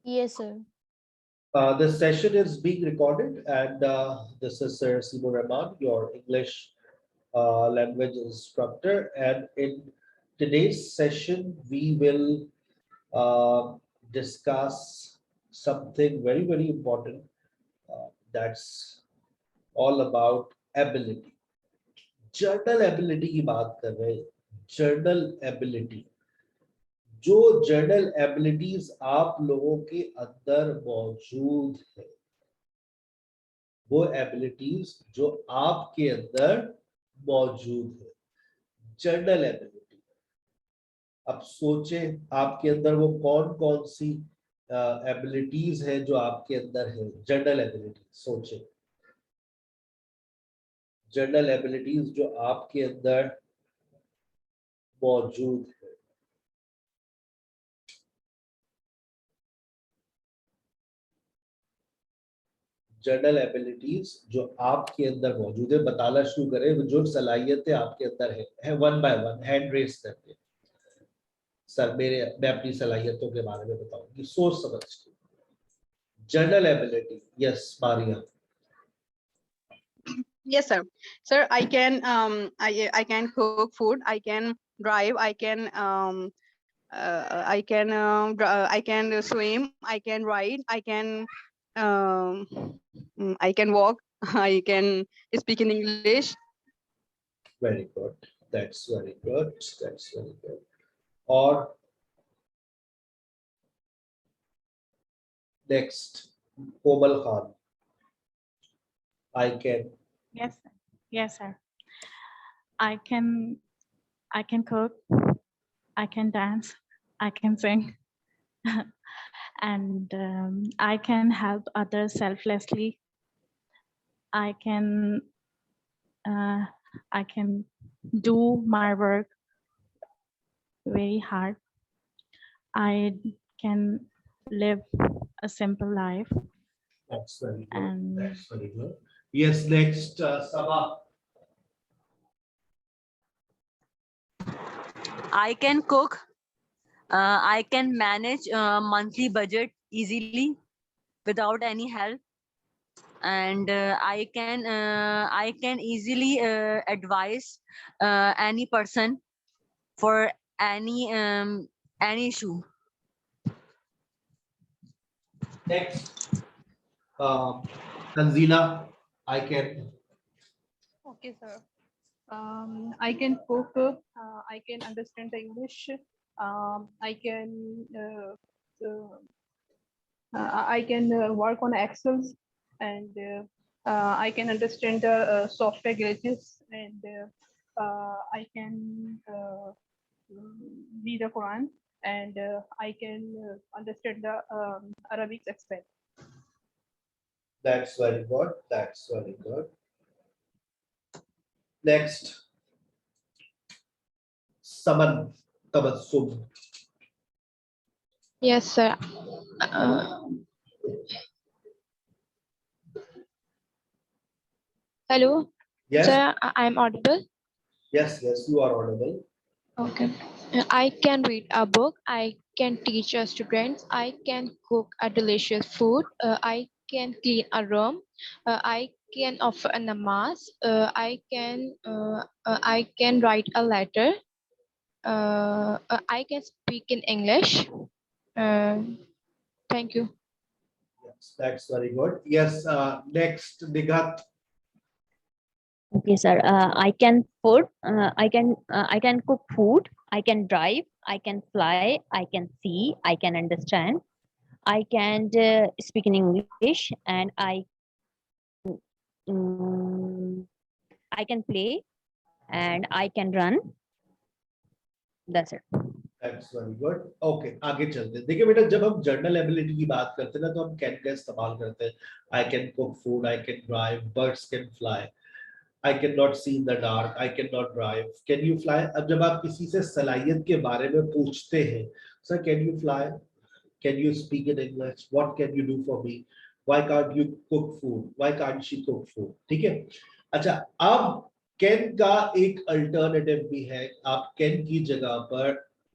Yes, sir. This session is being recorded, and this is Sir Sibu Rahman, your English language instructor. And in today's session, we will discuss something very, very important, that's all about ability. Journal ability की बात कर रहे हैं. Journal ability, जो journal abilities आप लोगों के अंदर मौजूद है, वो एबिलिटीज जो आपके अंदर मौजूद है, जर्नल एबिलिटी. अब सोचें आपके अंदर वो कौन कौन सी एबिलिटीज है जो आपके अंदर है, जर्नल एबिलिटी. सोचें जर्नल एबिलिटीज जो आपके अंदर मौजूद है. जर्नल एबिलिटीज जो आपके अंदर मौजूद है, बताना शुरू करें जो सलाहियतें आपके अंदर है one by one hand raise करके. सर मैं अपनी सलाहियतों के बारे में बताऊंगी सोच समझ के. Journal ability. Yes Maria. Yes, sir. Sir, I can cook food. I can drive. I can swim. I can ride. I can walk. I can speak in English. Very good. That's very good. That's very good. Or next, Komal Khan. I can. Yes, sir. Yes, sir. I can cook, I can dance, I can sing, and I can help others selflessly. I can do my work very hard. I can live a simple life. That's very good. And That's very good. Yes, next, Sabah. I can cook. I can manage monthly budget easily without any help, and I can easily advise any person for any issue. Next, Tanzila. I can. Okay, sir. I can cook. I can understand the English. I can work on Excel, and I can understand the software glitches, and I can read the Quran, and I can understand the Arabic aspect. That's very good. That's very good. Next, Saman Tabassum. Yes, sir. Hello, Yes. sir. I'm audible. Yes, yes, you are audible. Okay. I can read a book. I can teach students. I can cook a delicious food. I can clean a room. I can offer a namaz. I can write a letter. I can speak in English. Uh, Thank you. Yes, that's very good. Yes, next, Nighat. Okay, sir. I can cook food. I can drive. I can fly. I can see. I can understand. I can speak in English, and I can play, and I can run. That's it. That's very good. Okay, आगे चलते हैं. देखिए बेटा, जब हम journal ability की बात करते हैं ना, तो हम कैन का इस्तेमाल करते हैं. I can cook food, I can drive, birds can fly, I cannot see in the dark, I cannot drive, can you fly? अब जब आप किसी से सलाहियत के बारे में पूछते हैं, sir, can you fly? Can you speak in English? What can you do for me? Why can't you cook food? Why can't she cook food? ठीक है. अच्छा, अब कैन का एक अल्टरनेटिव भी है. आप कैन की जगह पर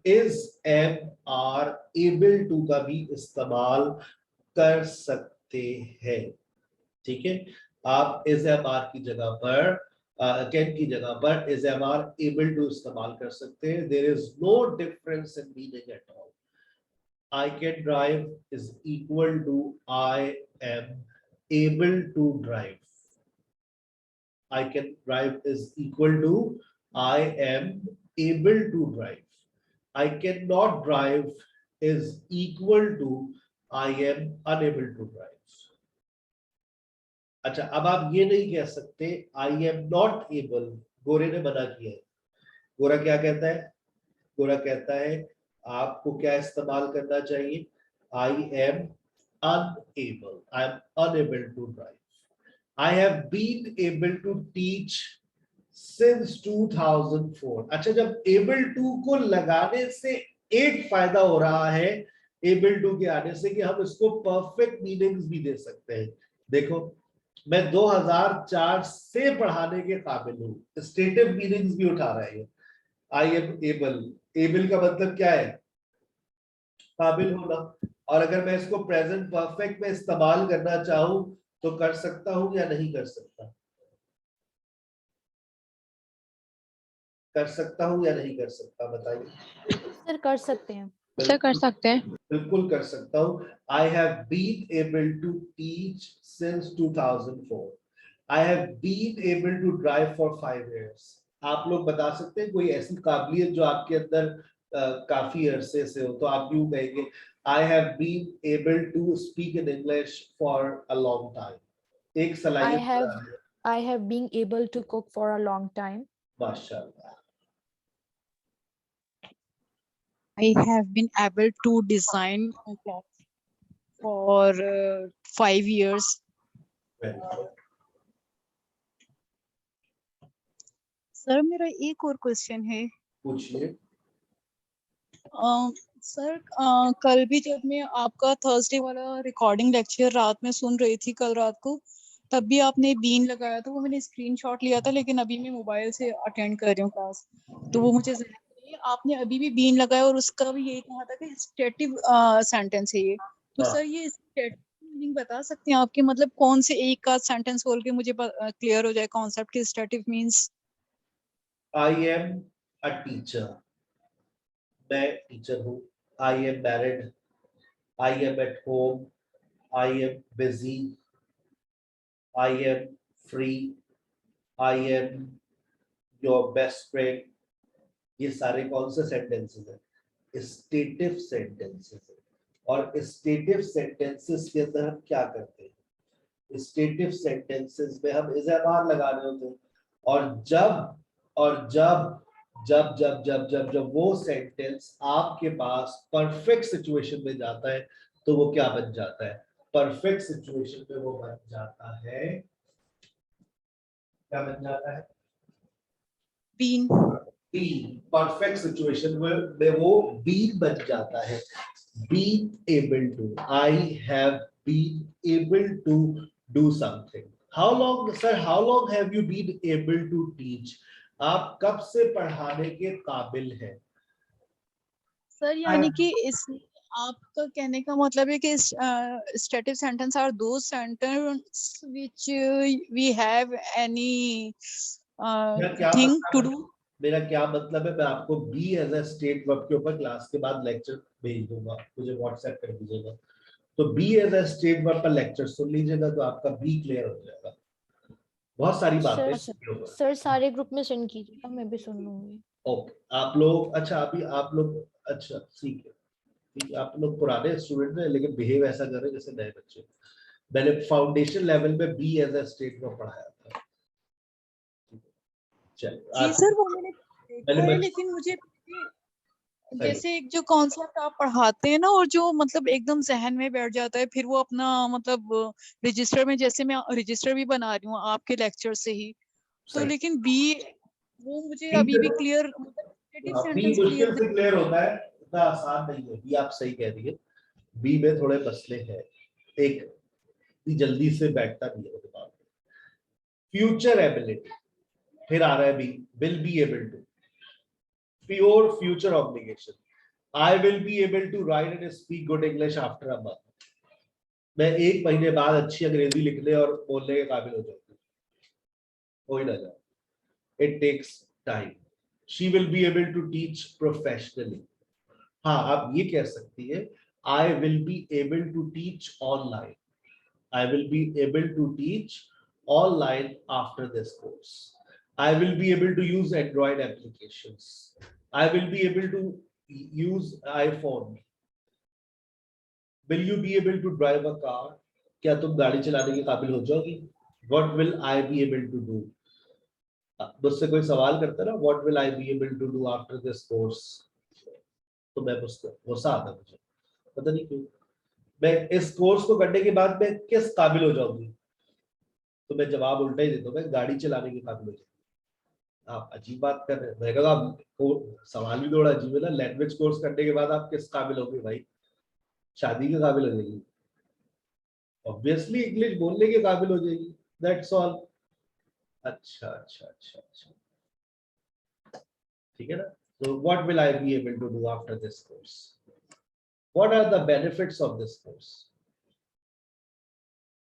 is am are able to का भी इस्तेमाल कर सकते हैं। ठीक है, आप इज एम आर की जगह पर कैन की जगह पर is am are able to इस्तेमाल कर सकते हैं। There is no difference in meaning at all. I can drive is equal to I am able to drive. I can drive is equal to I am able to drive. I cannot drive is equal to I am unable to drive. अच्छा, अब आप ये नहीं कह सकते I am not able, गोरे ने मना किया है। गोरा क्या कहता है? गोरा कहता है आपको क्या इस्तेमाल करना चाहिए? I am unable. I am unable to drive. I have been able to teach since 2004. अच्छा, जब able to को लगाने से एक फायदा हो रहा है able to के आने से कि हम इसको परफेक्ट मीनिंग्स भी दे सकते हैं। देखो, मैं 2004 से पढ़ाने के काबिल हूँ, स्टेटिव मीनिंग्स भी उठा रहे हैं। I am able. Able का मतलब क्या है? काबिल होना। और अगर मैं इसको प्रेजेंट परफेक्ट में इस्तेमाल करना चाहूं तो कर सकता हूं या नहीं कर सकता? कर सकता हूं या नहीं कर सकता, बताइए। सर कर सकते हैं। सर कर सकते हैं। बिल्कुल कर सकता हूं। I have been able to teach since 2004. I have been able to drive for 5 years. आप लोग बता सकते हैं कोई ऐसी काबिलियत जो आपके अंदर काफी अरसे से हो, तो आप यूं कहेंगे I have been able to speak in English for a long time. एक सलाहियत I have been able to cook for a long time. माशाल्लाह। I have been able to design clothes for 5 years. Very good. Sir मेरा एक और question है। पूछिए। Sir कल भी जब मैं आपका थर्सडे वाला रिकॉर्डिंग लेक्चर रात में सुन रही थी, कल रात को, तब भी आपने बीन लगाया था। वो मैंने स्क्रीनशॉट लिया था, लेकिन अभी मैं मोबाइल से अटेंड कर रही हूँ क्लास, तो वो मुझे ज़हन में नहीं है। आपने अभी भी बीन लगाया और उसका भी यही कहा था कि स्टेटिव सेंटेंस है ये। तो सर ये स्टेटिव मीनिंग बता सकते हैं आपके, मतलब कौन से एक का सेंटेंस बोल के मुझे क्लियर हो जाए कॉन्सेप्ट कि stative means? I am a teacher. मैं टीचर हूँ। I am married. I am at home. I am busy. I am free. I am your best friend. ये सारे कौन से सेंटेंसेस हैं? स्टेटिव सेंटेंसेस है। और स्टेटिव सेंटेंसेस के अंदर हम क्या करते हैं? स्टेटिव सेंटेंसेस में हम इज एम आर लगा रहे होते हैं, और जब वो सेंटेंस आपके पास परफेक्ट सिचुएशन में जाता है तो वो क्या बन जाता है? परफेक्ट सिचुएशन में वो बन जाता है, क्या बन जाता है? बीन। बीन। परफेक्ट सिचुएशन में वो बीन बन जाता है। Been able to, I have been able to do something. How long sir, how long have you been able to teach? आप कब से पढ़ाने के काबिल हैं? सर यानी कि इस आपका कहने का मतलब है कि stative sentence are those sentence which we have anything to do. मेरा क्या मतलब है, मैं आपको be as a state verb के ऊपर क्लास के बाद लेक्चर भेज दूंगा, मुझे व्हाट्सएप कर दीजिएगा। तो be as a state verb का लेक्चर सुन लीजिएगा तो आपका बी क्लियर हो जाएगा। बहुत सारी बातें सर सारे ग्रुप में सेंड कीजिएगा, मैं भी सुन लूंगी। ओके, आप लोग अच्छा अभी आप लोग अच्छा ठीक है, आप लोग पुराने स्टूडेंट हैं लेकिन बिहेव ऐसा कर रहे हैं जैसे नए बच्चे। मैंने फाउंडेशन लेवल पे बी एज अ स्टेट में पढ़ाया था। जी सर वो मैंने देखा है, लेकिन मुझे जैसे एक जो कॉन्सेप्ट आप पढ़ाते हैं ना, और जो मतलब एकदम जहन में बैठ जाता है, फिर वो अपना मतलब रजिस्टर में, जैसे मैं रजिस्टर भी बना रही हूँ आपके लेक्चर से ही, तो लेकिन बी वो मुझे अभी भी क्लियर, बी मुश्किल से क्लियर होता है, इतना आसान नहीं है। बी आप सही कह रही है, बी में थोड़े मसले हैं, एक जल्दी से बैठता नहीं है दिमाग में। फ्यूचर एबिलिटी, फिर आ रहा है be, will be able to, pure future obligation. I will be able to write and speak good English after a month. मैं 1 महीने बाद अच्छी अंग्रेजी लिखने और बोलने के काबिल हो जाऊंगी. हो ही ना जाए. It takes time. She will be able to teach professionally. हाँ, आप ये कह सकती है I will be able to teach online. I will be able to teach online after this course. I will be able to use Android applications. I will be able to use iPhone. Will you be able to drive a car? क्या तुम गाड़ी चलाने के काबिल हो जाओगी? What will I be able to do? मुझसे कोई सवाल करता ना, What will I be able to do after this course? तो मैं मुझसे गुस्सा आता मुझे, पता नहीं क्यों. मैं इस कोर्स को करने के बाद मैं किस काबिल हो जाऊंगी? तो मैं जवाब उल्टा ही देता हूँ, मैं गाड़ी चलाने के काबिल हो जाऊंगी. आप अजीब बात कर रहे हैं. मैं कहा सवाल भी थोड़ा अजीब है ना. लैंग्वेज कोर्स करने के बाद आप किस काबिल होंगे भाई? शादी के काबिल हो जाएगी. ऑब्वियसली इंग्लिश बोलने के काबिल हो जाएगी. That's all. अच्छा अच्छा अच्छा अच्छा, ठीक है ना. So what will I be able to do after this course? What are the benefits of this course?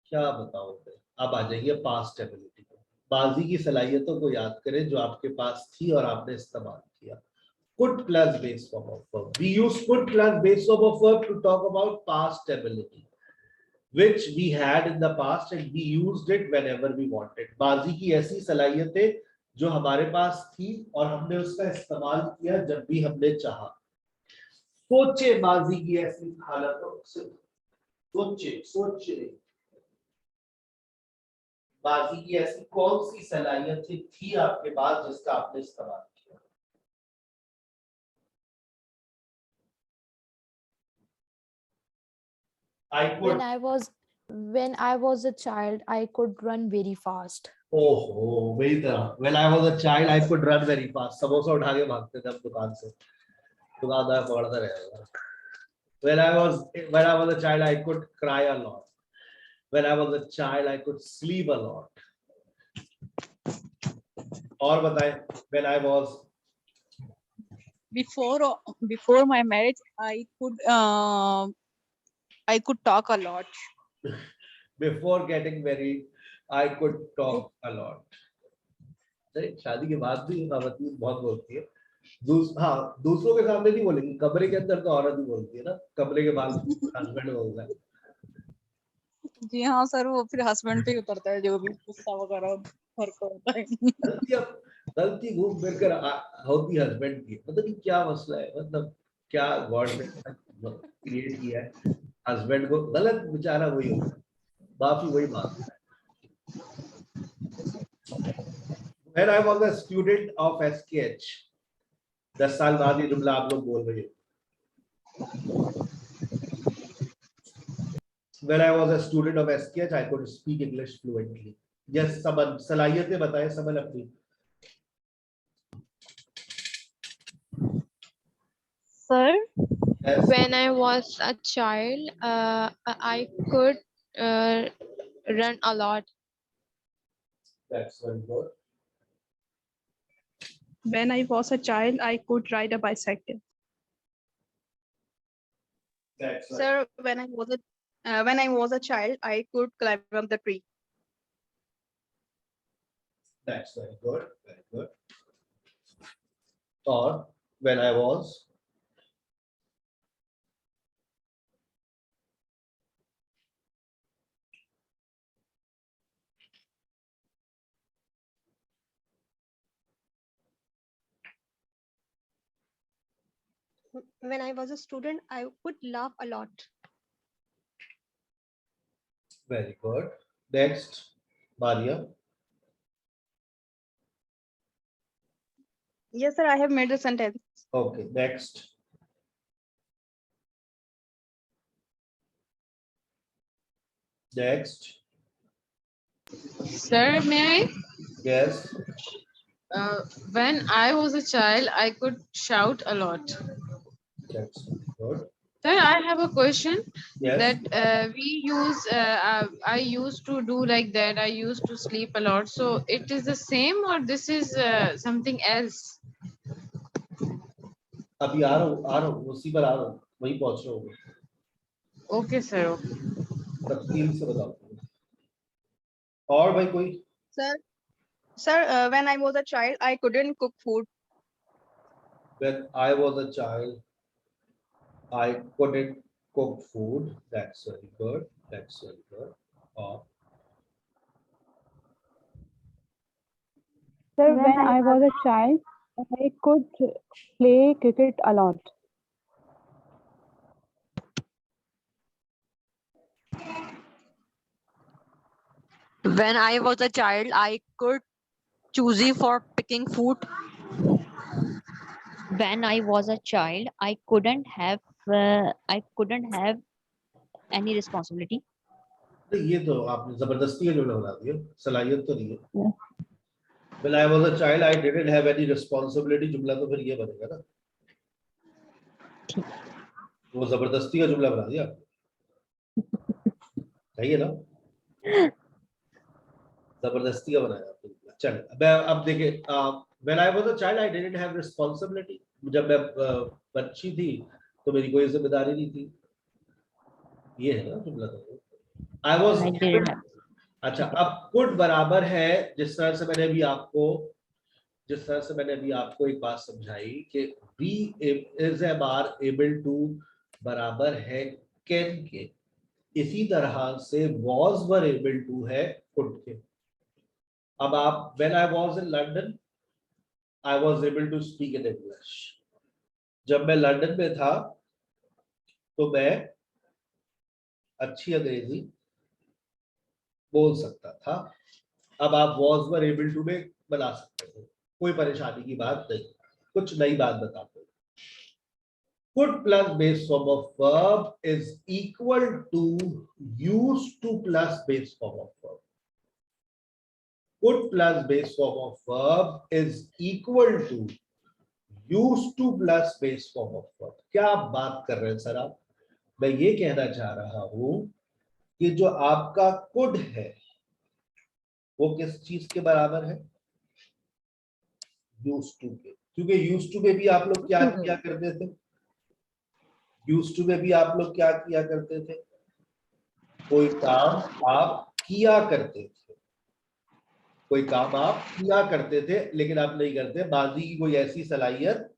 क्या बताऊं मैं. अब आ जाइए पास्ट एबिलिटी को. बाजी की सलाहियतों को याद करें जो आपके पास थी और आपने इस्तेमाल किया. Could plus base form of verb. We use could plus base form of verb to talk about past ability, which we had in the past and we used it whenever we wanted. बाजी की ऐसी सलाहियतें जो हमारे पास थी और हमने उसका इस्तेमाल किया जब भी हमने चाहा. सोचे बाजी की ऐसी हालतों से. सोचे बाजी की ऐसी कौन सी सलाहियतें थी आपके पास जिसका आपने इस्तेमाल किया. I could. When I was a child, I could run very fast. ओहो मेरी तरह. When I was a child, I could run very fast. Samosa उठा के भागते थे हम दुकान से. दुकानदार पकड़ता रहेगा. When I was a child, I could cry a lot. When I was a child, I could sleep a lot. और बताएं. When I was. Before my marriage, I could talk a lot. Before getting married, I could talk a lot. नहीं, शादी के बाद भी खातून बहुत बोलती है. हाँ, दूसरों के सामने नहीं बोलेंगी. कमरे के अंदर तो औरत ही बोलती है ना. कमरे के बाहर हस्बैंड बोलता है. जी हाँ सर, वो फिर हस्बैंड पे उतरता है जो भी गुस्सा वगैरह फर्क होता है. गलती घूम फिर कर होती हस्बैंड की. पता नहीं क्या मसला है. मतलब क्या गॉड ने क्रिएट किया है. हस्बैंड को गलत बेचारा वही होता है. माफी वही मांगता है. When I was a student of SKH, 10 साल बाद ये जुमला आप लोग बोल रहे हो. When I was a student of SKH, I could speak English fluently. Yes, समन. सलाहियतें बताएं समन अपनी. Sir, Yes. when I was a child, I could run a lot. That's very good. When I was a child, I could ride a bicycle. That's right. Sir, when I was a child, I could climb up the tree. That's very good. Very good. Or when I was. When I was a student, I could laugh a lot. Very good. Next, Maria. Yes, sir, I have made the sentence. Okay, next. Next. Sir, may I? Yes. When I was a child, I could shout a lot. That's good. Sir, I have a question. Yes. That I used to do like that. I used to sleep a lot. So it is the same or this is something else? अभी आ रहा हूँ उसी पर आ रहा हूँ, वहीं पहुंच रहा हूँ। Okay, sir. Okay. तफसील से बताओ। और भाई कोई? Sir, when I was a child, I couldn't cook food. When I was a child, I couldn't cook food. That's very good. That's very good. Or Sir, when I was a child, I could play cricket a lot. When I was a child, I could choosy for picking food. When I was a child, I couldn't have any responsibility. ये तो आपने जबरदस्ती का जुमला बना दिया, सलाहियत तो नहीं है। When I was a child, I didn't have any responsibility, जुमला तो फिर ये बनेगा ना, वो जबरदस्ती का जुमला बना दिया, सही है ना? जबरदस्ती का बनाया आपने जुमला। चल अब देखिए, when I was a child, I didn't have responsibility. जब मैं बच्ची थी तो मेरी कोई जिम्मेदारी नहीं थी, ये है ना जुमला। तो I was अच्छा, अब could बराबर है, जिस तरह से मैंने अभी आपको एक बात समझाई कि be is are able to बराबर है can के, इसी तरह से was were able to है could के। अब आप when I was in London, I was able to speak in English. जब मैं लंदन में था तो मैं अच्छी अंग्रेजी बोल सकता था। अब आप was were able to में बना सकते हो, कोई परेशानी की बात नहीं। कुछ नई बात बताते हैं। Could plus base form of verb is equal to used to plus base form of verb. Could plus base form of verb is equal to used to plus base form of verb. क्या आप बात कर रहे हैं sir आप? मैं ये कहना चाह रहा हूं कि जो आपका could है वो किस चीज के बराबर है? used to के, क्योंकि used to में भी आप लोग क्या किया करते थे? used to में भी आप लोग क्या किया करते थे? कोई काम आप किया करते थे, कोई काम आप किया करते थे लेकिन आप नहीं करते। माजी की कोई ऐसी सलाहियत,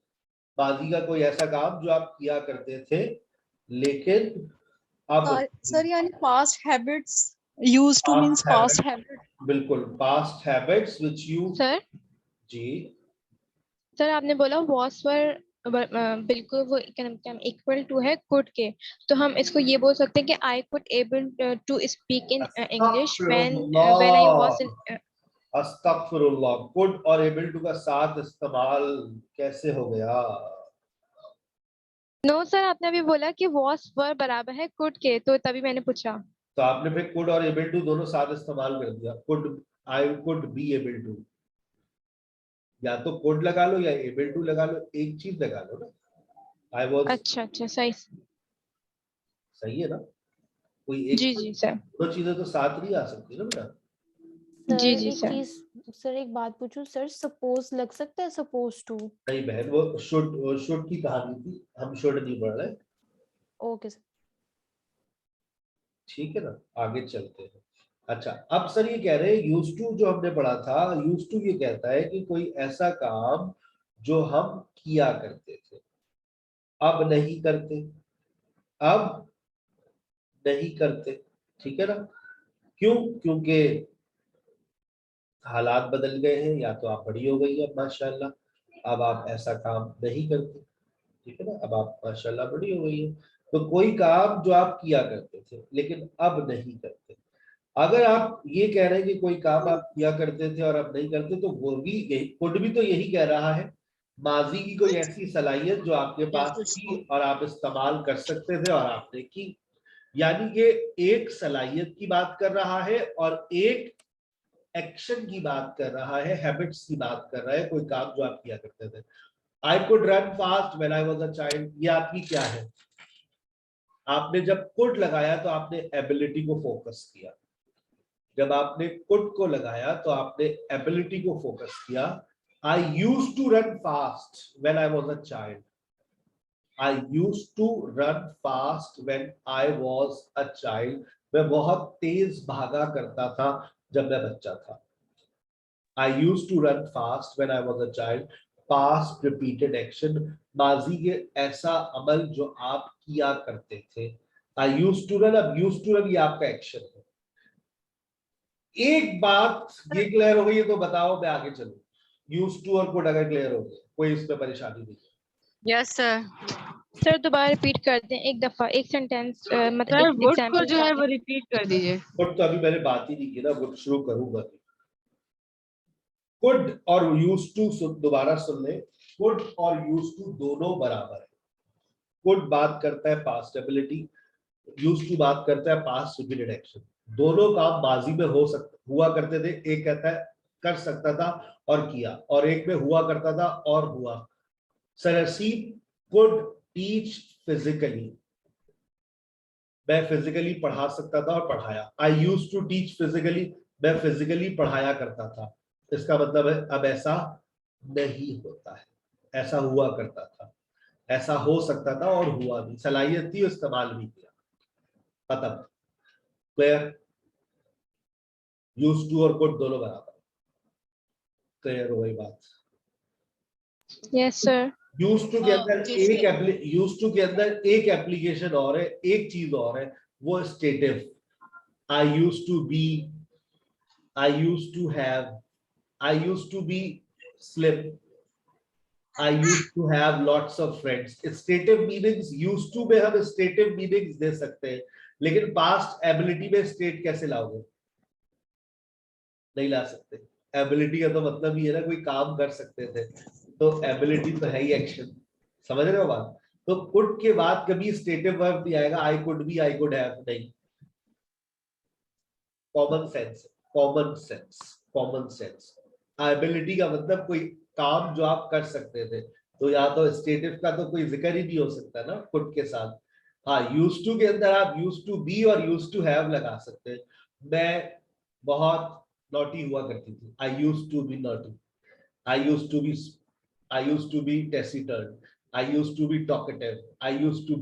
माजी का कोई ऐसा काम जो आप किया करते थे लेकिन अब सर यानी past habits used to means past habit. बिल्कुल, past habits which you sir ji sir आपने बोला was were बिल्कुल वो इक्वल टू है could के, तो हम इसको ये बोल सकते हैं कि I could able to speak in English when I was in अस्तगफिरुल्लाह, could और able to का साथ इस्तेमाल कैसे हो गया? नो सर, आपने अभी बोला कि was were बराबर है could के, तो तभी मैंने पूछा। तो आपने फिर could और able to दोनों साथ इस्तेमाल कर दिया। could, I could be able to, या तो could लगा लो या able to लगा लो, एक चीज लगा लो ना। I was अच्छा सही सही है ना? कोई एक जी सर, दो चीजें तो साथ नहीं आ सकती ना बेटा। जी एक सर। चीज सर, एक बात पूछूं सर, सपोज लग सकता है सपोज टू? नहीं बहन, वो शुड की कहानी थी, हम शुड नहीं पढ़ रहे। ओके सर, ठीक है ना, आगे चलते हैं। अच्छा, अब सर ये कह रहे हैं यूज्ड टू जो हमने पढ़ा था, यूज्ड टू ये कहता है कि कोई ऐसा काम जो हम किया करते थे अब नहीं करते, अब नहीं करते, ठीक है ना? क्यों? क्योंकि हालात बदल गए हैं, या तो आप बड़ी हो गई है माशाल्लाह, अब आप ऐसा काम नहीं करते, ठीक है ना? अब आप माशाल्लाह बड़ी हो गई है, तो कोई काम जो आप किया करते थे लेकिन अब नहीं करते। अगर आप ये कह रहे हैं कि कोई काम आप किया करते थे और अब नहीं करते, तो वो भी यही, कुड भी तो यही कह रहा है, माजी की कोई ऐसी सलाहियत जो आपके पास थी और आप इस्तेमाल कर सकते थे और आपने की। यानी ये एक सलाहियत की बात कर रहा है और एक एक्शन की बात कर रहा है, हैबिट्स की बात कर रहा है, कोई काम जो आप किया करते थे। I could run fast when I was a child, ये आपकी क्या है? आपने जब कुड लगाया तो आपने एबिलिटी को फोकस किया, जब आपने कुड को लगाया तो आपने एबिलिटी को फोकस किया। I used to run fast when I was a child, I used to run fast when I was a child. मैं बहुत तेज भागा करता था जब मैं बच्चा था. I used to run fast when I was a child. Past repeated action, माजी के ऐसा अमल जो आप किया करते थे. I used to run, अब used to run ये आपका एक्शन है. एक बात ये क्लियर हो गई है तो बताओ, मैं आगे चलूं. Used to और could अगर क्लियर हो गए, कोई इसमें परेशानी नहीं है. Yes, sir. सर दोबारा रिपीट कर दें एक दफा एक सेंटेंस मतलब सर एक वुड को एग्जांपल जो है वो रिपीट कर दीजिए. Could तो अभी मैंने बात ही नहीं की ना, could शुरू करूंगा. Could और used to दोबारा सुन ले. Could और used to दोनों बराबर है. Could बात करता है past ability, used to बात करता है past repeated action. दोनों काम माजी में हुआ करते थे. एक कहता है कर सकता था और किया, और एक में हुआ करता था और हुआ. सरसीप could teach physically, मैं फिजिकली पढ़ा सकता था और पढ़ाया. I used to teach physically, मैं फिजिकली पढ़ाया करता था. इसका मतलब है अब ऐसा नहीं होता है, ऐसा हुआ करता था, ऐसा हो सकता था और हुआ भी. सलाहियत थी, इस्तेमाल भी किया. खत्म. क्लियर? यूज्ड टू और कुड दोनों बराबर. क्लियर हो गई बात? Yes sir. यूज्ड टू के अंदर एक एप्लीकेशन और है, एक चीज और है, वो stative. I used to be, I used to have, I used to be slim, I used to have lots of friends. Stative meanings used to में हम stative meanings दे सकते हैं, लेकिन past ability में state कैसे लाओगे? नहीं ला सकते. Ability का तो मतलब ही है ना कोई काम कर सकते थे, तो ability तो है ही action. समझ रहे हो बात? तो could के बाद कभी stative verb नहीं आएगा. I could be, I could have नहीं. Common sense, common sense, common sense. Ability का मतलब कोई काम जो आप कर सकते थे, तो या तो स्टेटिव का तो कोई जिक्र ही नहीं हो सकता ना कुड के साथ. हाँ, यूज्ड टू के अंदर आप यूज्ड टू बी और यूज्ड टू हैव लगा सकते हैं. मैं बहुत नॉटी हुआ करती थी. I used to be naughty. I used to be taciturn. I used to be talkative. I used to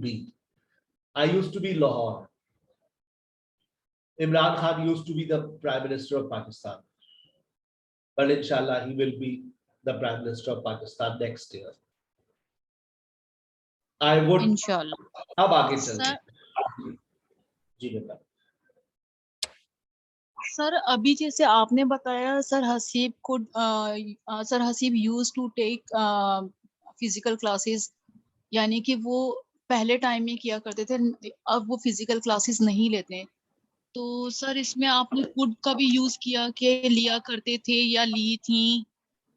be Lahore. Imran Khan used to be the Prime Minister of Pakistan, but inshallah he will be the Prime Minister of Pakistan next year. I would. इंशाल्लाह. अब आगे चलते. जी बेटा. Sir अभी जैसे आपने बताया sir Haseeb used to take physical classes, यानी कि वो पहले टाइम में किया करते थे, अब वो फिजिकल क्लासेस नहीं लेते. तो सर इसमें आपने कुड का भी यूज किया कि लिया करते थे या ली थी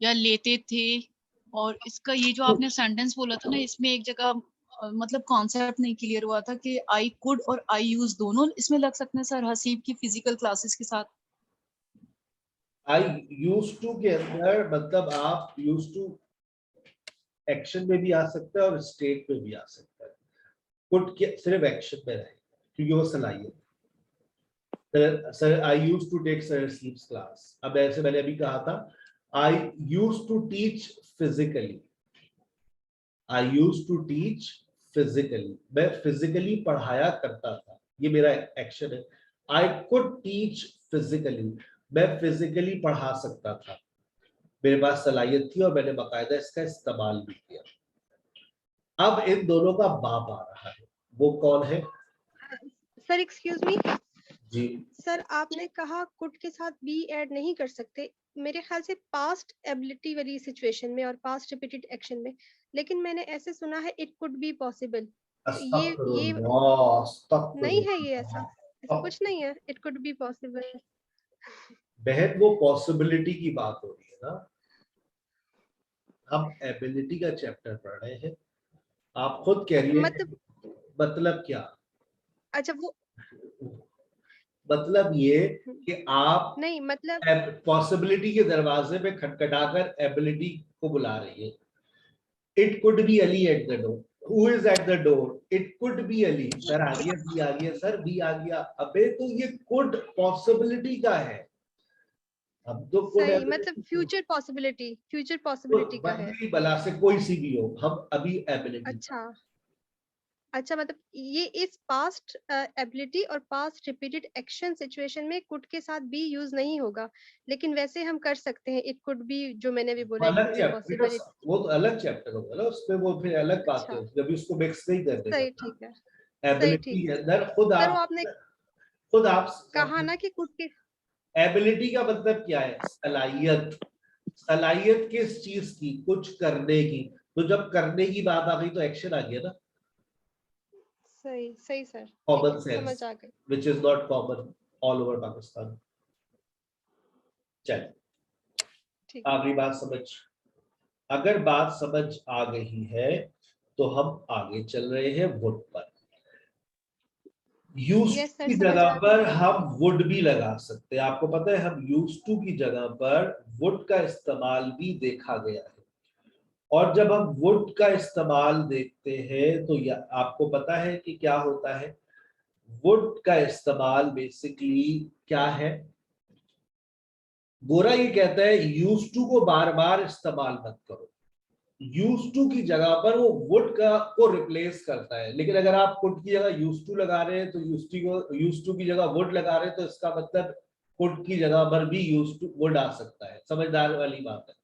या लेते थे, और इसका ये जो आपने सेंटेंस बोला था ना, इसमें एक जगह मतलब कॉन्सेप्ट नहीं क्लियर हुआ था कि आई कुड और आई यूज दोनों इसमें लग सकते हैं सर हसीब की फिजिकल क्लासेस के साथ. आई यूज्ड टू के अंदर मतलब आप यूज्ड टू एक्शन में भी आ सकता है और स्टेट में भी आ सकता है. कुड के सिर्फ एक्शन में रहे क्योंकि वो सलाहियत. Sir I used to take sir sleeps class. अब ऐसे मैंने अभी कहा था I used to teach physically. I used to teach physically, मैं फिजिकली पढ़ाया करता था, ये मेरा एक्शन है. आई कुड टीच फिजिकली, मैं फिजिकली पढ़ा सकता था, मेरे पास सलाहियत थी और मैंने बाकायदा इसका इस्तेमाल भी किया. अब इन दोनों का बाप आ रहा है, वो कौन है? सर एक्सक्यूज मी जी सर, आपने कहा कुड के साथ बी ऐड नहीं कर सकते, मेरे ख्याल से पास्ट एबिलिटी वाली सिचुएशन में और पास्ट रिपीटेड एक्शन में, लेकिन मैंने ऐसे सुना है इट कुड बी पॉसिबल. ये नहीं है, ये ऐसा कुछ नहीं है. It could be possible. बहन वो पॉसिबिलिटी की बात हो रही है ना, हम एबिलिटी का चैप्टर पढ़ रहे हैं. आप खुद कह रही है मतलब क्या? अच्छा वो मतलब ये कि आप नहीं मतलब पॉसिबिलिटी के दरवाजे पे खटखटाकर एबिलिटी को बुला रही है. It could be Ali at the door. Who is at the door? It could be Ali. Sir आ गया, बी आ गया, सर बी आ गया. अबे तो ये कुड पॉसिबिलिटी का है. अब तो सही मतलब फ्यूचर पॉसिबिलिटी का है. बला से कोई सी भी हो, हम अभी एबिलिटी. अच्छा अच्छा, मतलब ये इस पास्ट एबिलिटी और पास्ट रिपीटेड एक्शन सिचुएशन में कुड के साथ बी यूज नहीं होगा, लेकिन वैसे हम कर सकते हैं इट कुड बी, जो मैंने भी बोला, इट अलग कुड बी चैप्टर, पॉसिबल। वो तो अलग चैप्टर होगा ना, उसमें वो फिर अलग बात है, अच्छा, जब उसको मिक्स नहीं कर देगा। सही, ठीक है, सही, एबिलिटी ठीक के है। अंदर खुद सर वो आप आपने कहा खुद ना कि कुड के, एबिलिटी का मतलब क्या है? सलाहियत। सलाहियत किस चीज की? कुछ करने की। तो जब करने की बात आ गई तो एक्शन आ गया ना। सही सही सर, ठीक कॉमन है, सेंस समझ आ गई। Which is not common all over Pakistan. चल, ठीक। आखिरी बात समझ, अगर बात समझ आ गई है तो हम आगे चल रहे हैं वुड पर। यूज यस सर, की समझ जगह आ गई। पर हम वुड भी लगा सकते हैं। आपको पता है हम यूज टू की जगह पर वुड का इस्तेमाल भी देखा गया है। और जब हम वुड का इस्तेमाल देखते हैं तो आपको पता है कि क्या होता है? वुड का इस्तेमाल बेसिकली क्या है? गोरा ये कहता है यूज टू को बार बार इस्तेमाल मत करो। यूज टू की जगह पर वो वुड का को रिप्लेस करता है। लेकिन अगर आप कुड की जगह यूज टू लगा रहे हैं तो यूज टू की जगह वुड लगा रहे हैं, तो इसका मतलब कुड की जगह पर भी यूज टू वुड आ सकता है। समझदार वाली बात है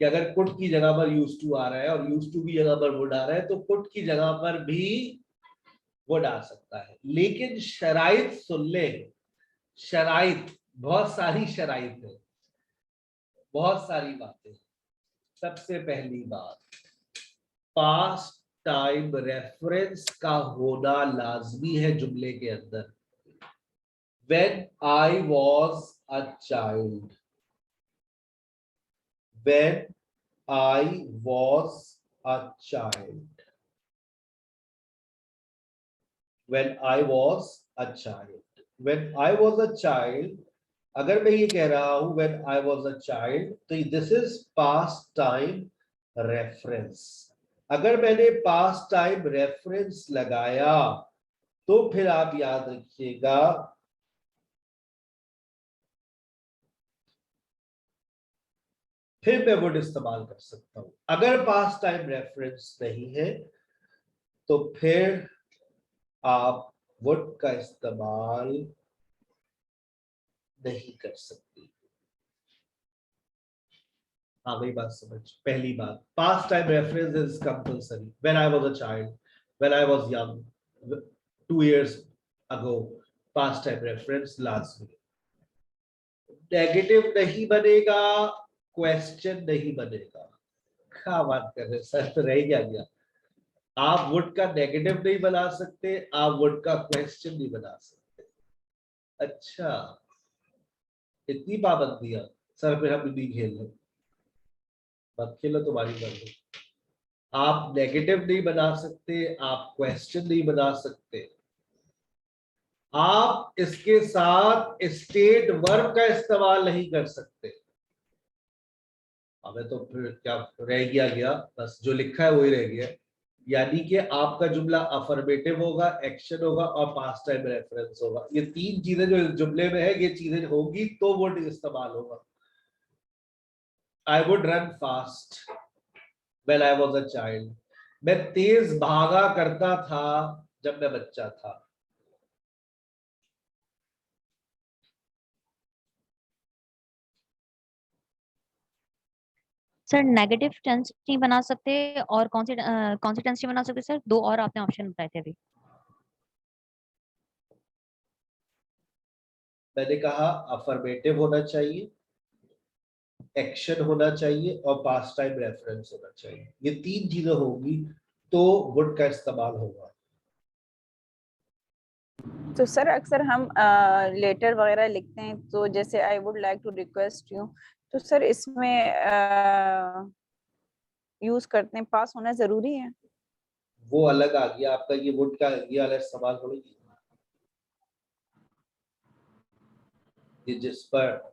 कि अगर कुड की जगह पर यूज टू आ रहा है और यूज टू की जगह पर वुड आ रहा है तो कुड की जगह पर भी वुड आ सकता है। लेकिन शराइत सुन ले, शराइत, बहुत सारी शराइत है, बहुत सारी बातें। सबसे पहली बात, पास्ट टाइम रेफरेंस का होना लाजमी है जुमले के अंदर। When I was a child, when I was a child, when I was a child, when I was a child, अगर मैं ये कह रहा हूं when I was a child, तो this is past time reference। अगर मैंने पास्ट टाइम रेफरेंस लगाया तो फिर आप याद रखिएगा फिर मैं वुड इस्तेमाल कर सकता हूं। अगर पास्ट टाइम रेफरेंस नहीं है तो फिर आप वुड का इस्तेमाल नहीं कर सकते। हाँ, वही बात समझ। पहली बात, past time reference is compulsory. When I was a child, when I was young, 2 years ago, past time reference लाजमी। नेगेटिव नहीं बनेगा, क्वेश्चन नहीं बनेगा। क्या बात कर रहे सर, तो रह गया। आप वुड का नेगेटिव नहीं बना सकते, आप वुड का क्वेश्चन नहीं बना सकते। अच्छा, इतनी पाबंदियां। सर फिर हम नहीं खेल रहे, मत खेलो, तुम्हारी मर्जी। आप नेगेटिव नहीं बना सकते, आप क्वेश्चन नहीं बना सकते, आप इसके साथ स्टेट वर्ब का इस्तेमाल नहीं कर सकते। हमें तो फिर क्या रह गया, बस जो लिखा है वही रह गया। यानी कि आपका जुमला अफर्मेटिव होगा, एक्शन होगा और पास्ट टाइम रेफरेंस होगा। ये 3 चीजें जो इस जुमले में है, ये चीजें होगी तो वुड इस्तेमाल होगा। I would run fast when I was a child. मैं तेज भागा करता था जब मैं बच्चा था। सर नेगेटिव टेंस नहीं बना सकते, और कौन सी टेंस नहीं बना सकते सर? 2 और आपने ऑप्शन बताए थे अभी। मैंने कहा अफर्मेटिव होना चाहिए, एक्शन होना चाहिए और पास्ट टाइम रेफरेंस होना चाहिए। ये 3 चीजें होंगी तो वुड का इस्तेमाल होगा। तो सर अक्सर हम लेटर वगैरह लिखते हैं, तो जैसे I would like to request you, तो सर इसमें यूज करते हैं, पास होना जरूरी है? वो अलग आ गया आपका, ये वुड का ये वाला इस्तेमाल थोड़ी। ये जिस पर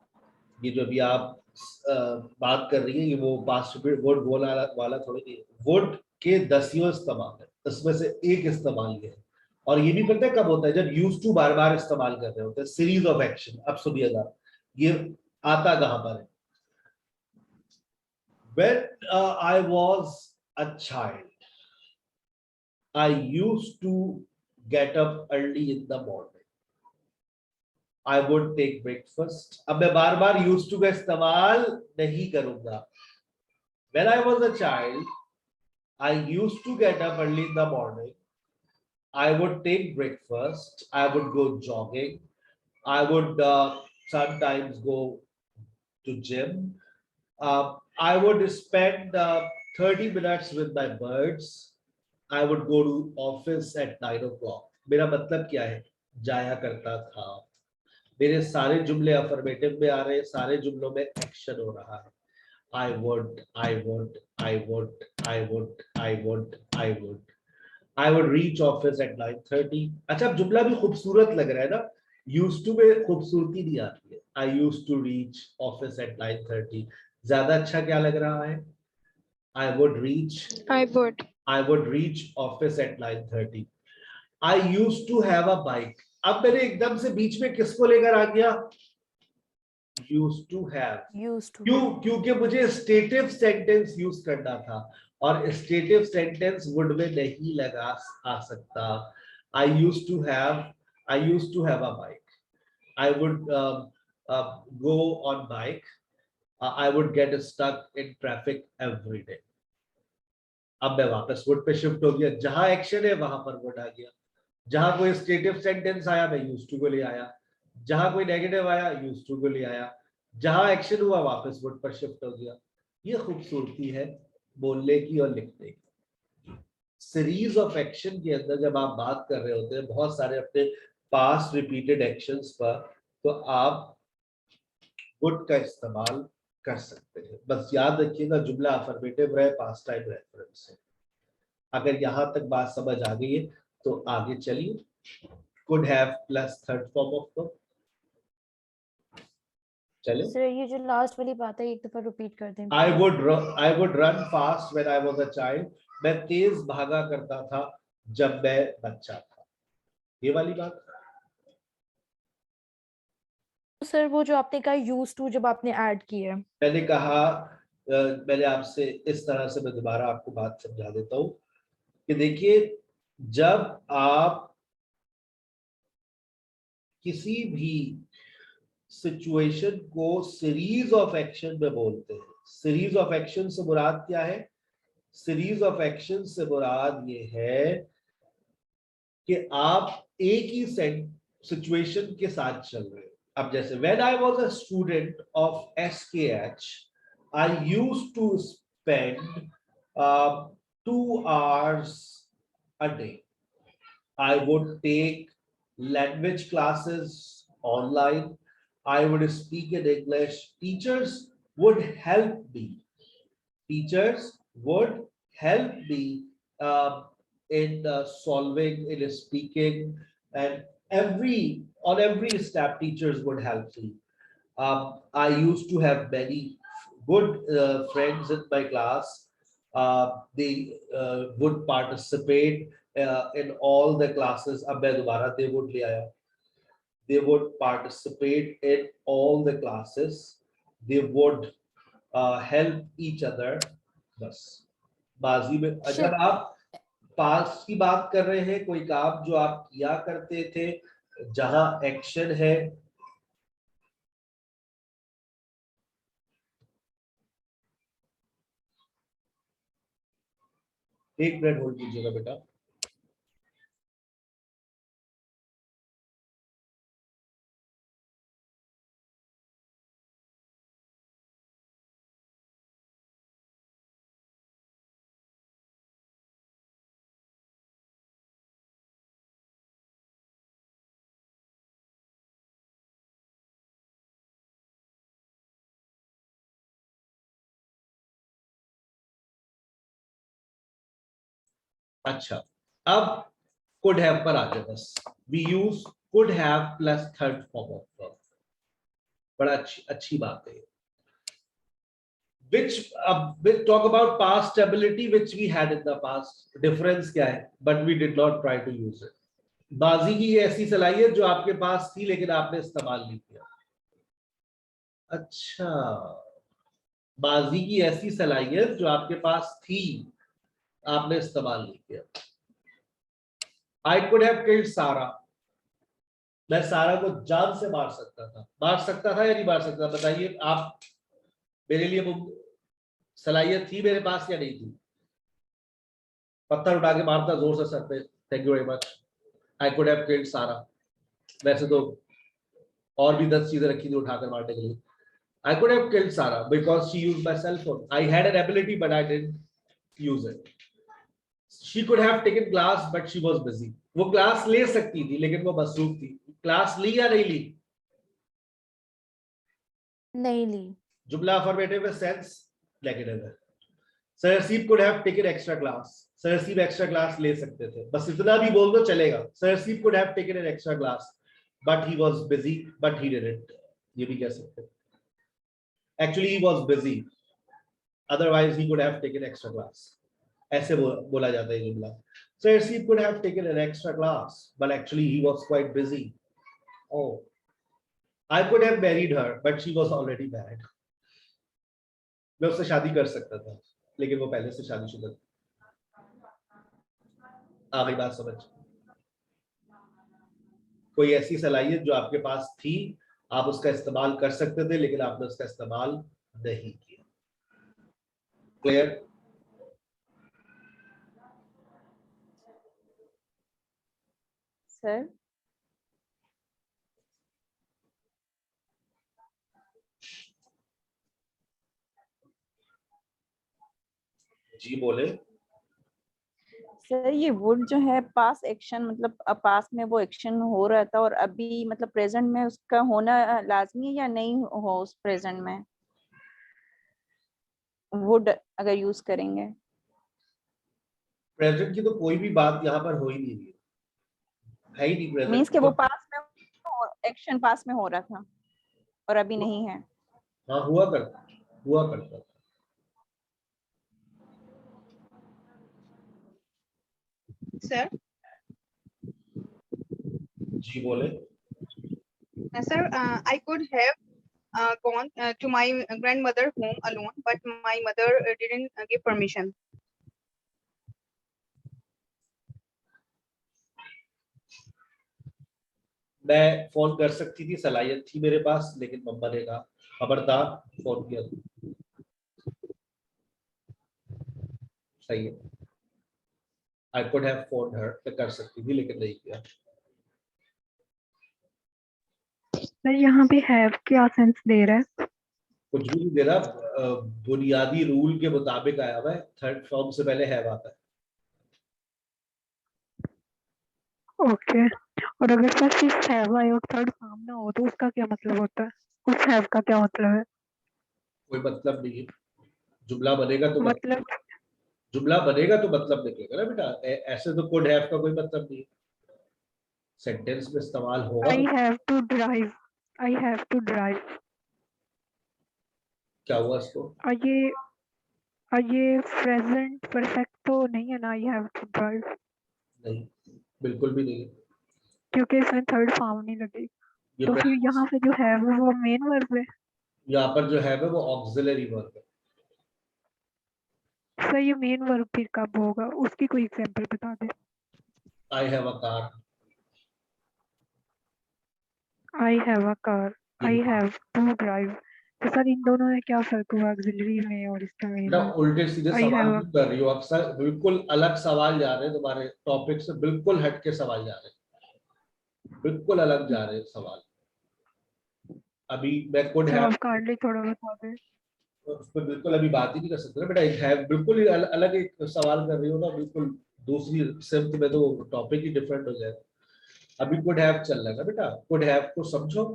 ये जो भी आप बात कर रही है, ये वो पास्ट वुड वाला थोड़ी नहीं। वुड के 10 इस्तेमाल है, उसमें से एक इस्तेमाल ये है। और ये भी पता है कब होता है? जब यूज टू बार बार इस्तेमाल कर रहे होते हैं, सीरीज ऑफ एक्शन। अब सुनिएगा ये आता कहां पर है। When I was a child, I used to get up early in the morning. I would take breakfast. अब मैं बार बार used to का इस्तेमाल नहीं करूंगा. When I was a child, I used to get up early in the morning. I would take breakfast. I would go jogging. I would sometimes go to gym. I would spend 30 minutes with my birds. I would go to office at 9 o'clock. मेरा मतलब क्या है? जाया करता था. मेरे सारे जुमले अफर्मेटिव में आ रहे हैं, सारे जुमलों में एक्शन हो रहा है. I would, I would, I would, I would, I would, I would. I would reach office at 9:30. अच्छा, अब जुमला भी खूबसूरत लग रहा है ना? Used to में खूबसूरती नहीं आती है. I used to reach office at 9:30. ज्यादा अच्छा क्या लग रहा है? I would reach office at 9:30. I used to have a bike. अब मैंने एकदम से बीच में किसको लेकर आ गया? Used to have. क्योंकि मुझे स्टेटिव सेंटेंस यूज करना था और स्टेटिव सेंटेंस वुड में नहीं लगा आ सकता. I used to have a bike. I would go on bike. I would get stuck in traffic every day. अब मैं वापस वुड पे शिफ्ट हो गया. जहां एक्शन है वहां पर वुड आ गया. जहां कोई स्टेटिव सेंटेंस आया मैं यूज्ड टू को ले आया. जहां कोई नेगेटिव आया यूज्ड टू को ले आया. जहां एक्शन हुआ वापस वुड पर शिफ्ट हो गया. ये खूबसूरती है बोलने की और लिखने की. सीरीज ऑफ एक्शन के अंदर जब आप बात कर रहे होते हैं बहुत सारे अपने पास्ट रिपीटेड एक्शंस पर, तो आप वुड का इस्तेमाल कर सकते हैं. बस याद रखिएगा जुमला अफर्मेटिव रहे, पास्ट टाइम रेफरेंस है. अगर यहां तक बात समझ आ गई है तो आगे चलिए. could have plus third form of verb. चलिए. सर ये जो लास्ट वाली बात है एक दफा रिपीट कर दें. I would run fast when I was a child. मैं तेज भागा करता था जब मैं बच्चा था. ये वाली बात. सर वो जो आपने कहा यूज टू जब आपने ऐड की है, मैंने कहा मैंने आपसे इस तरह से, मैं दोबारा आपको बात समझा देता हूँ कि देखिए जब आप किसी भी सिचुएशन को सीरीज ऑफ एक्शन में बोलते हैं, सीरीज ऑफ एक्शन से मुराद क्या है? सीरीज ऑफ एक्शन से मुराद ये है कि आप एक ही सिचुएशन के साथ चल रहे हैं. अब जैसे when I was a student of SKH, I used to spend 2 hours a day. I would take language classes online. I would speak in English. Teachers would help me. Teachers would help me in solving, in speaking, and on every step teachers would help me. I used to have many good friends in my class. They would participate in all the classes. अब मैं दोबारा they would ले आया. They would participate in all the classes. They would help each other. बस बाजी में अगर आप पास्ट की बात कर रहे हैं, कोई काम जो आप किया करते थे जहां एक्शन है, एक मिनट होल्ड कीजिएगा बेटा. अच्छा, अब could have पर आ जाए बस. We use could have plus third form of verb. बड़ा अच्छी बात है. Which we'll talk about past ability which we had in the past. Difference क्या है? But we did not try to use it. बाजी की ऐसी सलाहियत जो आपके पास थी लेकिन आपने इस्तेमाल नहीं किया. अच्छा, बाजी की ऐसी सलाहियत जो आपके पास थी आपने इस्तेमाल नहीं किया. I could have killed Sarah. मैं सारा को जान से मार सकता था या नहीं मार सकता? बताइए आप, मेरे लिए वो सलाहियत थी मेरे पास या नहीं थी? पत्थर उठा के मारता जोर से सर पे, thank you very much, I could have killed सारा। वैसे तो और भी 10 चीजें रखी थी उठाकर मारने के लिए। I could have killed Sarah because she used my cell phone. I had an ability but I didn't use it. She could have taken class but she was busy. वो क्लास ले सकती थी लेकिन वो मसरूफ थी। क्लास ली या नहीं ली? नहीं ली। जुमला अफर्मेटिव है, सेंस नेगेटिव है। सरसीब could have taken extra class. सरसीब एक्स्ट्रा क्लास ले सकते थे, बस इतना भी बोल दो चलेगा। सरसीब could have taken an extra class but he was busy but he didn't. ये भी कह सकते हैं। Actually he was busy, otherwise he could have taken extra class. ऐसे बोला जाता है जुमला। Sarsi could have taken an extra class, but actually he was quite busy. Oh, I could have married her, but she was already married. मैं उससे शादी कर सकता था, लेकिन वो पहले से शादीशुदा थी। आ गई बात समझ? कोई ऐसी सलाहियत जो आपके पास थी, आप उसका इस्तेमाल कर सकते थे, लेकिन आपने उसका इस्तेमाल नहीं किया। क्लियर? सर जी बोले। सर ये वुड जो है पास एक्शन, मतलब पास में वो एक्शन हो रहा था और अभी मतलब प्रेजेंट में उसका होना लाजमी है या नहीं हो उस प्रेजेंट में वुड अगर यूज करेंगे? प्रेजेंट की तो कोई भी बात यहाँ पर हो ही नहीं रही है ही नहीं। प्रेजेंट मींस कि वो पास में एक्शन पास में हो रहा था और अभी नहीं है। हाँ हुआ करता। सर जी बोले। Sir I could have gone to my grandmother home alone, but my mother didn't give permission. मैं फोन कर सकती थी, सलाहियत थी मेरे पास, लेकिन मम्मा ने कहा खबरदार फोन किया। सही है। I could have phoned her, मैं कर सकती थी लेकिन नहीं किया। सर यहाँ पे हैव क्या सेंस दे रहा है? कुछ भी नहीं दे रहा, बुनियादी रूल के मुताबिक आया हुआ है, थर्ड फॉर्म से पहले हैव आता है। ओके, और अगर सर सिर्फ हैव आए और थर्ड फॉर्म ना हो तो उसका क्या मतलब होता है? उस हैव का क्या मतलब है? कोई मतलब नहीं है। जुमला बनेगा तो मतलब जुमला बनेगा तो मतलब निकलेगा ना बेटा। ऐसे तो could have का कोई मतलब नहीं है। सेंटेंस में इस्तेमाल होगा। I have to drive. I have to drive. क्या हुआ इसको? ये प्रेजेंट परफेक्ट तो नहीं है ना? I have to drive. नहीं, बिल्कुल भी नहीं। क्योंकि इसमें थर्ड फॉर्म नहीं लगी, ये तो फिर यहाँ पे जो है वो मेन वर्ब है। यहाँ पर जो है वो ऑक्सिलरी वर्ब है। सर ये मेन वर्ब फिर कब होगा? उसकी कोई एग्जांपल बता दे। I have a car. I have a car. I have to drive. तो सर इन दोनों में क्या फर्क हुआ, ऑक्सिलरी में और इसका मेन ना में? उल्टे सीधे I सवाल have a- क्यों कर रही हो? अक्सर बिल्कुल अलग सवाल जा रहे हैं, तुम्हारे टॉपिक से बिल्कुल हट के सवाल जा रहे हैं, बिल्कुल अलग जा रहे हैं सवाल। अभी मैं कुड सर हैव, आप काइंडली थोड़ा बता दे। उस पर बिल्कुल अभी बात ही नहीं कर सकते ना बेटा। एक है बिल्कुल ही अलग एक सवाल कर रही हो ना, बिल्कुल दूसरी सिम्त में तो टॉपिक ही डिफरेंट हो जाएगा। अभी कुड हैव चल रहा है ना बेटा, कुड हैव को समझो,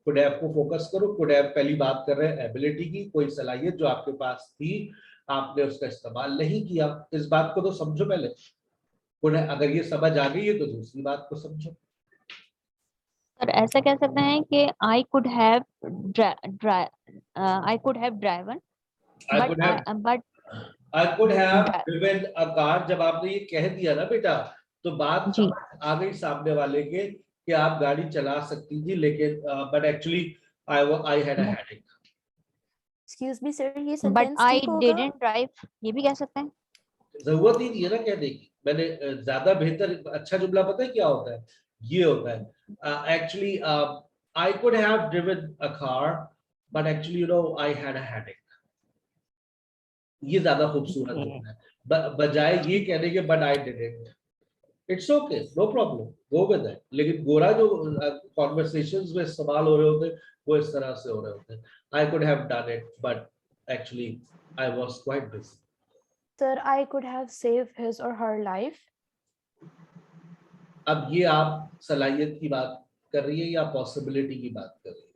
कुड हैव को फोकस करो। कुड हैव पहली बात कर रहे हैं एबिलिटी की, कोई सलाहियत जो आपके पास थी, आपने उसका इस्तेमाल नहीं किया, इस बात को तो समझो पहले। कुड अगर ये समझ आ गई है तो दूसरी बात को समझो। सर ऐसा कह सकते हैं कि I could have driven, but I could have driven a car। जब आपने ये कह दिया ना बेटा, तो बात जी आ गई सामने वाले के कि आप गाड़ी चला सकती थी, लेकिन but actually I had a headache। Excuse me sir, ये but सेंटेंस I ठीक होगा? didn't drive, ये भी कह सकते हैं। जरूरत ही नहीं है ना कहने की। मैंने ज्यादा बेहतर अच्छा जुमला पता है क्या होता है? ये होता है actually I could have driven a car but actually you know I had a headache. ये ज्यादा खूबसूरत जुमला है बजाय ये कहने के but I didn't. It's okay, no problem, go with that. लेकिन गोरा जो conversations में इस्तेमाल हो रहे होते हैं वो इस तरह से हो रहे होते हैं. I could have done it but actually I was quite busy. Sir, I could have saved his or her life. अब ये आप सलाहियत की बात कर रही है या पॉसिबिलिटी की बात कर रही है?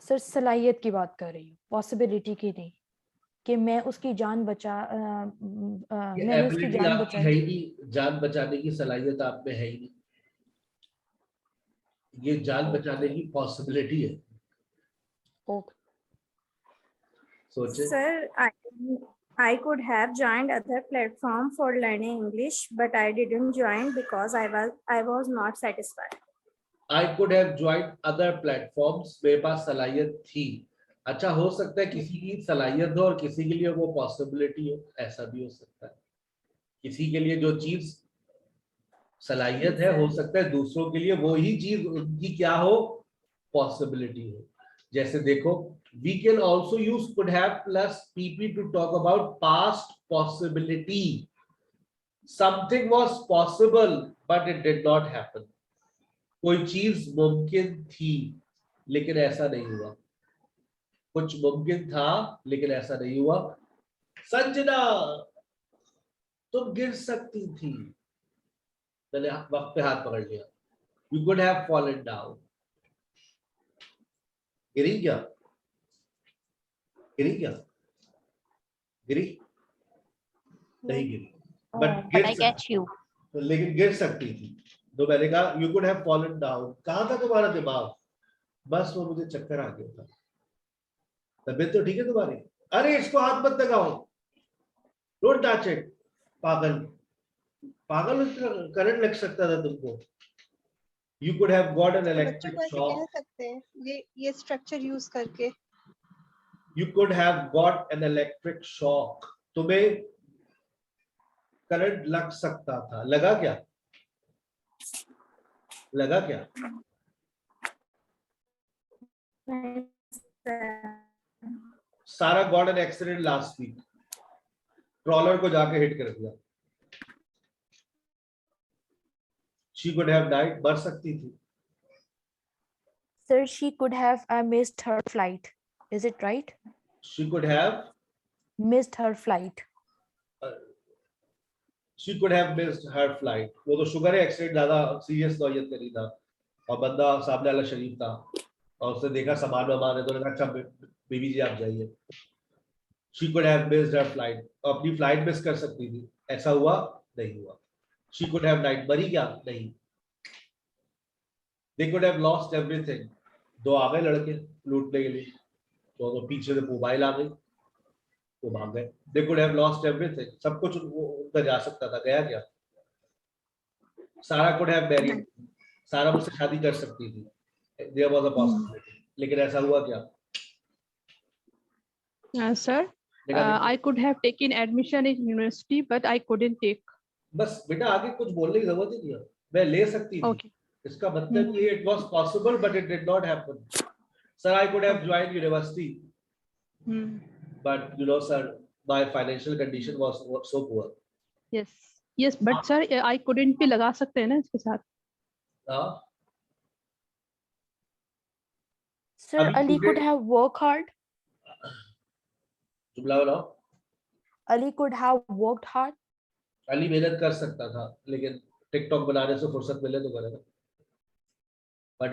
सर सलाहियत की बात कर रही हूँ, पॉसिबिलिटी की नहीं कि मैं उसकी जान बचा मैंने उसकी एबिलिटी जान आपकी बचाई। है ही नहीं, जान बचाने की सलाहियत आप में है ही नहीं, ये जान बचाने की पॉसिबिलिटी है। ओके सोचे। Sir, I could have joined other platform for learning English, but I didn't join because I was not satisfied. I could have joined other platforms, मेरे पास सलाहियत थी। अच्छा हो सकता है किसी की सलाहियत हो और किसी के लिए वो पॉसिबिलिटी हो, ऐसा भी हो सकता है। किसी के लिए जो चीज सलाहियत है हो सकता है दूसरों के लिए वो ही चीज उनकी क्या हो, पॉसिबिलिटी हो। जैसे देखो we can also use could have plus pp to talk about past possibility. Something was possible but it did not happen. कोई चीज मुमकिन थी लेकिन ऐसा नहीं हुआ, कुछ मुमकिन था लेकिन ऐसा नहीं हुआ। संजना तुम गिर सकती थी, मैंने वक्त पे हाथ पकड़ लिया। You could have fallen down. गिरी क्या? गिरी क्या? गिरी नहीं गिरी, बट गिर I get you. लेकिन गिर सकती थी। तो मैंने कहा you could have fallen down. कहाँ था तुम्हारा दिमाग? बस वो मुझे चक्कर आ गया था। तबीयत तो ठीक है तुम्हारी? अरे इसको हाथ मत लगाओ, डोंट टच इट। पागल पागल, करंट लग सकता था तुमको। You could have got an electric बच्चों को ऐसे shock. कह सकते हैं ये स्ट्रक्चर यूज करके। You could have got an electric shock. तुम्हें करंट लग सकता था, लगा क्या? लगा क्या? सारा got an accident last week. Trawler को जाके हिट कर दिया। She could have died, मर सकती थी। Sir, she could have missed her flight. Is it right? She could have Missed her flight. She could have missed her flight. वो तो sugar है, एक्सीडेंट ज्यादा सीरियस नौयत का नहीं था और बंदा सामने वाला शरीफ था और उसने देखा सामान वामान है तो ने कहा अच्छा बीबी जी आप जाइए। She could have missed her flight. अपनी फ्लाइट मिस कर सकती थी, ऐसा हुआ नहीं हुआ। She could have died. मरी क्या? नहीं। They could have lost everything. दो आ गए लड़के लूटने के लिए, तो पीछे से मोबाइल आ गई, वो भाग गए। They could have lost everything. सब कुछ उनका जा सकता था, गया क्या? सारा could have married. सारा मुझसे शादी कर सकती थी। There was a possibility. लेकिन ऐसा हुआ क्या? Sir, I could have taken admission in university, but I couldn't take. बस बेटा आगे कुछ बोलने की जरूरत ही नहीं है, मैं ले सकती थी। Okay. इसका मतलब ये it was possible but it did not happen. Sir, I could have joined university, but you know, sir, my financial condition was so poor. Yes, but sir, I couldn't भी लगा सकते हैं ना इसके साथ। हाँ। Sir, Ali could have worked hard. जुमला बनाओ। Ali could have worked hard. Ali मेहनत कर सकता था लेकिन टिकटॉक बनाने से फुर्सत मिले तो करेगा। But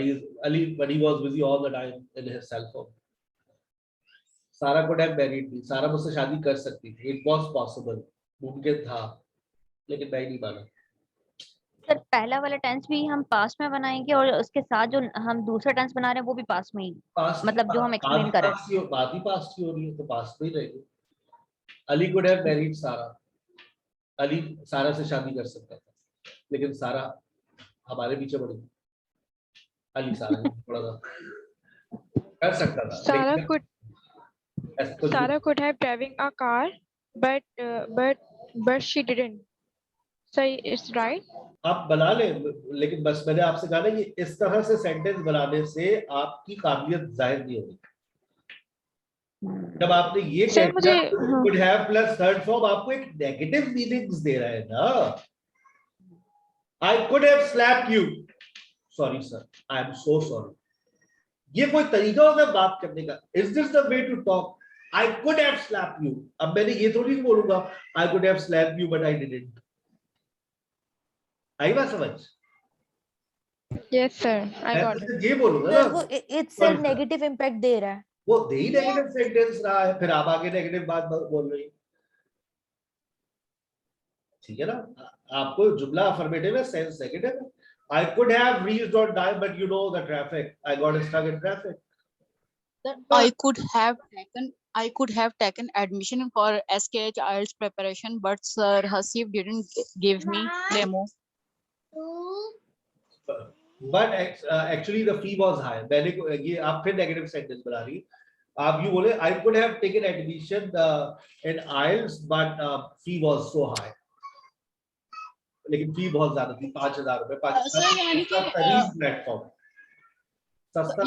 he was busy all the time in his cell phone. सारा could have married me. सारा मुझसे शादी कर सकती थी। It was possible. मुमकिन था लेकिन मैं नहीं माना। सर पहला वाला टेंस भी हम पास्ट में बनाएंगे और उसके साथ जो हम दूसरा टेंस बना रहे हैं वो भी पास्ट में ही, मतलब जो हम एक्सप्लेन कर रहे हैं। बात ही पास्ट की हो रही है तो पास्ट में ही रहेगी। अली could have married सारा। अली सारा से शादी कर सकता था लेकिन सारा हमारे पीछे पड़ी। अली सारा थोड़ा सा कर सकता था। Sarah could have driving a car, but but she didn't. So it's right. आप बना ले, लेकिन बस मैंने आपसे कहा ना कि इस तरह से सेंटेंस बनाने से आपकी काबिलियत जाहिर नहीं होगी। जब आपने ये सर मुझे could have plus third form आपको एक नेगेटिव मीनिंग्स दे रहा है ना। I could have slapped you. Sorry sir, I am so sorry. ये कोई तरीका होगा बात करने का? Is this the way to talk? I could have slapped you. अब मैंने ये थोड़ी बोलूंगा I could have slapped you but I didn't. आई बात समझ? Yes sir, I got it. ये बोलूंगा सर ना, वो itself नेगेटिव इम्पैक्ट दे रहा है। वो दे ही नेगेटिव सेंटेंस रहा है, फिर आप आगे नेगेटिव बात बोल रही, ठीक है ना? आपको जुमला अफर्मेटिव है, सेंस नेगेटिव है। I could have reached on time, but you know the traffic. I got stuck in traffic. I could have taken admission for SKH IELTS preparation, but Sir Hasif didn't give me demo. But actually the fee was high. मैंने ये आप फिर negative sentence बना रही। आप यूं बोले I could have taken admission in IELTS, but fee was so high. लेकिन फी बहुत ज्यादा थी, 5,000 रुपए।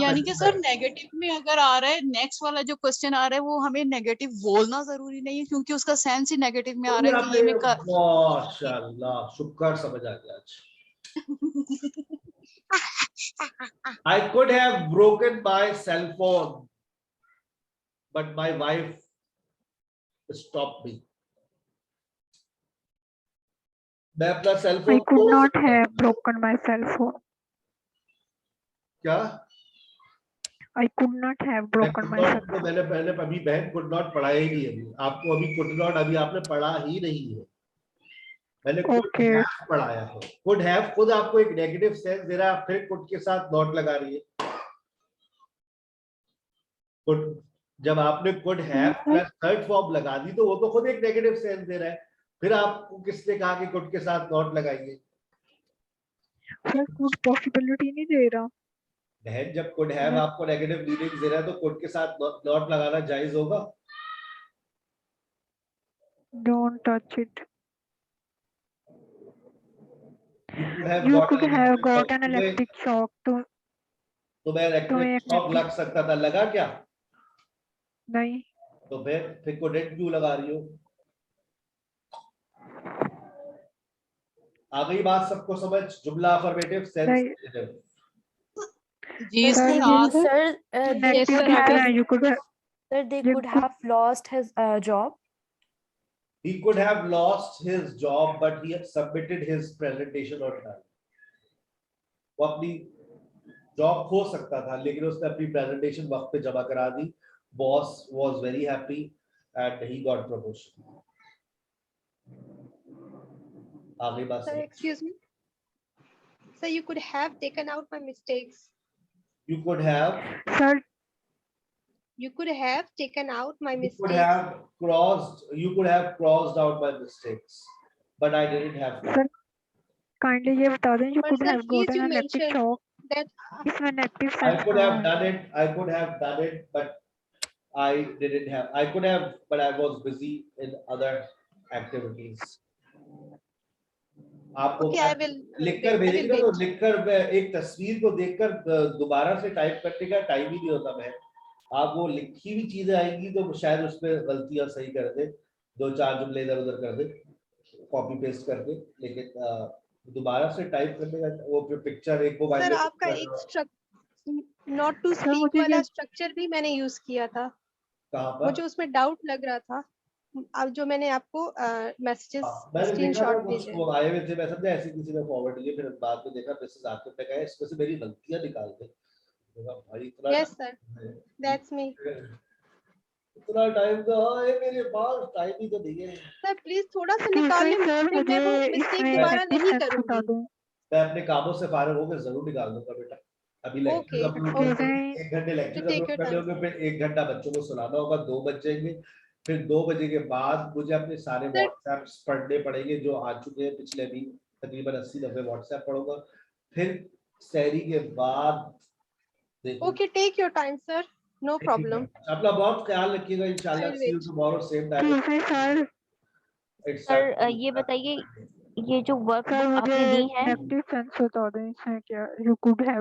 यानी कि सर नेगेटिव में अगर आ रहा है, नेक्स्ट वाला जो क्वेश्चन आ रहा है वो हमें नेगेटिव बोलना जरूरी नहीं है, क्योंकि उसका सेंस ही नेगेटिव में आ रहा है कि ये मैं माशाल्लाह, शुक्र समझ आ गया आज। I could have broken my cell phone, but my wife stopped me. मैं अपना cell phone I could not have broken my cell phone. क्या? I could not have broken my cell phone. मैंने पहले अभी बहन could not पढ़ाया ही नहीं, अभी आपको अभी could not अभी आपने पढ़ा ही नहीं है, मैंने could have पढ़ाया है। could have खुद आपको एक नेगेटिव सेंस दे रहा है, आप फिर could के साथ not लगा रही है। could जब आपने could have plus third form लगा दी तो वो तो खुद एक नेगेटिव सेंस दे रहा है, फिर आपको किसने कहा कि could के साथ not लगाइए? सर could पॉसिबिलिटी नहीं दे रहा। बहन जब could have आपको नेगेटिव मीनिंग दे रहा है तो could के साथ not लगाना जायज होगा? Don't touch it. You could have got an electric shock. तो मैं इलेक्ट्रिक शॉक लग सकता था, लगा क्या? नहीं। तो फिर couldn't क्यों लगा रही हो? आ गई बात सबको समझ? जुमला affirmative sense Yes, sir. They could have lost his job. He could have lost his job, but he had submitted his presentation on time. वो अपनी जॉब खो सकता था, लेकिन उसने अपनी प्रेजेंटेशन वक्त पे जमा करा दी। Boss was very happy and he got promotion. आगे बात। Sir, excuse me. Sir, you could have taken out my mistakes. You could have. Sir. You could have taken out my mistakes. You could have crossed out my mistakes, but I didn't have. Sir, kindly ये बता दें, you could have gotten an electric shock. इसमें negative sense. I could have done it. I could have done it, but I didn't have. I could have, but I was busy in other activities. आपको लिखकर भेजेंगे तो लिखकर एक तस्वीर को देखकर दोबारा से टाइप करने का टाइम ही नहीं होता। मैं आप वो लिखी हुई चीजें आएंगी तो शायद उसमें गलतियां सही कर दे, दो चार जुमले इधर उधर कर दे कॉपी पेस्ट करके, लेकिन दोबारा से टाइप करने का वो पिक्चर एक मोबाइल सर आपका एक नॉट टू स्पीक वाला स्ट्रक्चर भी मैंने यूज किया था। कहां पर? मुझे उसमें डाउट लग रहा था। अब जो मैंने आपको मैसेजेस स्क्रीनशॉट भेजे वो आए हुए थे, मैं समझा ऐसे किसी ने फॉरवर्ड किए, फिर बाद में देखा मैसेज आते पे गए, इसमें से मेरी गलतियां निकाल दे। भाई इतना यस सर, दैट्स मी। इतना टाइम तो है मेरे पास, टाइम ही तो नहीं है सर। प्लीज थोड़ा सा निकाल लें, मैं वो मिस्टेक दोबारा नहीं करूंगी। मैं अपने कामों से फारिग होकर जरूर निकाल दूंगा बेटा। अभी लेक्चर अपलोड करके 1 घंटे लेक्चर अपलोड करने होंगे, फिर 1 घंटा बच्चों को सुनाना होगा, 2 बज जाएंगे, फिर 2 बजे के बाद मुझे अपने सारे व्हाट्सएप्स पढ़ने पड़ेंगे जो आ चुके हैं पिछले भी तकरीबन 80-90 व्हाट्सएप पढ़ूंगा, फिर सहरी के बाद। Okay, take your time sir, no problem. अपना बहुत ख्याल रखिएगा, इंशाल्लाह see you tomorrow same time. It's sir certainly ये बताइए ये जो वर्क सर आपने मुझे दी है नेगेटिव सेंस बता दें इसमें क्या, यू कुड हैव